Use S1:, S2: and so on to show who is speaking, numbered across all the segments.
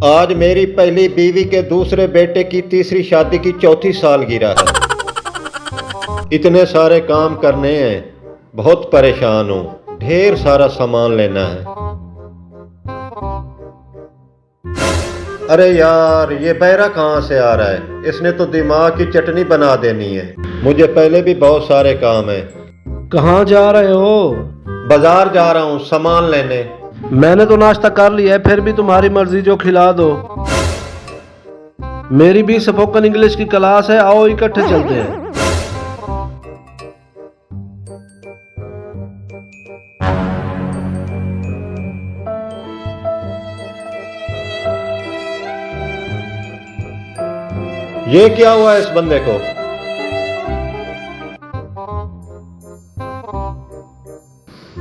S1: आज मेरी पहली बीवी के दूसरे बेटे की तीसरी शादी की चौथी सालगिरह है। इतने सारे काम करने हैं, बहुत परेशान हूँ। ढेर सारा सामान लेना है। अरे यार, ये बहरा कहाँ से आ रहा है? इसने तो दिमाग की चटनी बना देनी है। मुझे पहले भी बहुत सारे काम हैं।
S2: कहाँ जा रहे हो?
S1: बाजार जा रहा हूँ सामान लेने।
S2: मैंने तो नाश्ता कर लिया है, फिर भी तुम्हारी मर्जी, जो खिला दो। मेरी भी स्पोकन इंग्लिश की क्लास है, आओ इकट्ठे चलते हैं।
S1: ये क्या हुआ इस बंदे को?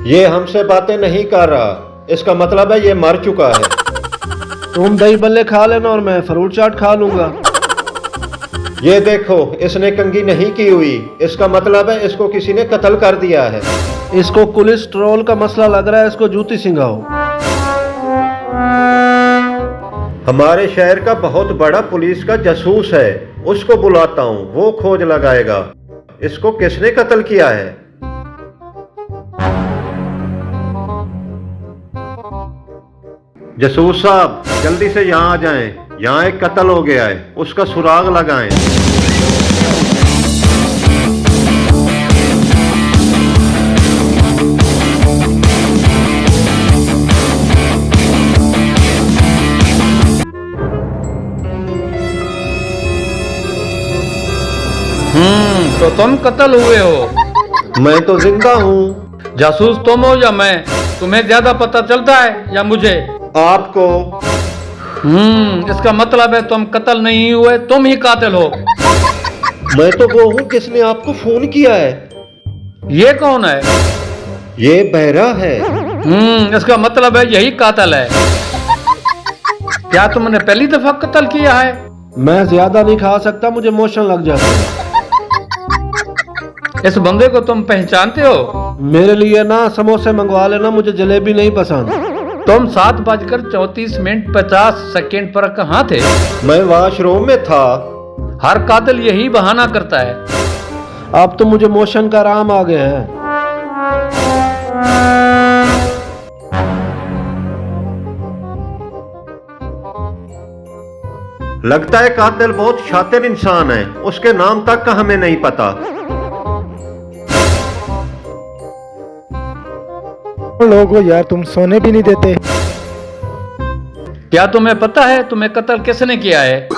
S1: ये हमसे बातें नहीं कर रहा, इसका मतलब है ये मर चुका है।
S2: तुम दही बल्ले खा लेना और मैं फ्रूट चाट खा लूंगा।
S1: ये देखो, इसने कंघी नहीं की हुई, इसका मतलब है इसको किसी ने कत्ल कर दिया है।
S2: इसको कोलेस्ट्रॉल का मसला लग रहा है, इसको जूती सिंघाओ।
S1: हमारे शहर का बहुत बड़ा पुलिस का जासूस है, उसको बुलाता हूँ, वो खोज लगाएगा इसको किसने कत्ल किया है। जासूस साहब, जल्दी से यहाँ आ जाएं, यहाँ एक कत्ल हो गया है, उसका सुराग लगाएं।
S3: तो तुम कत्ल हुए हो?
S1: मैं तो जिंदा हूँ।
S3: जासूस तुम हो या मैं? तुम्हें ज्यादा पता चलता है या मुझे?
S1: आपको।
S3: इसका मतलब है तुम कत्ल नहीं हुए, तुम ही कातिल हो।
S1: मैं तो वो हूँ किसने आपको फोन किया है।
S3: ये कौन है?
S1: ये बहरा है।
S3: इसका मतलब है यही कातिल है। क्या तुमने पहली दफा कत्ल किया है?
S2: मैं ज्यादा नहीं खा सकता, मुझे मोशन लग जाता है।
S3: इस बंदे को तुम पहचानते हो?
S2: मेरे लिए ना समोसे मंगवा लेना, मुझे जलेबी नहीं पसंद।
S3: तुम 7:34:50 पर कहाँ थे?
S1: मैं वॉशरूम में था।
S3: हर कातिल यही बहाना करता है।
S2: अब तो मुझे मोशन का आराम आ गया है।
S1: लगता है कातिल बहुत शातिर इंसान है, उसके नाम तक का हमें नहीं पता।
S4: लोगो यार, तुम सोने भी नहीं देते।
S3: क्या तुम्हें पता है तुम्हें कत्ल किसने किया है?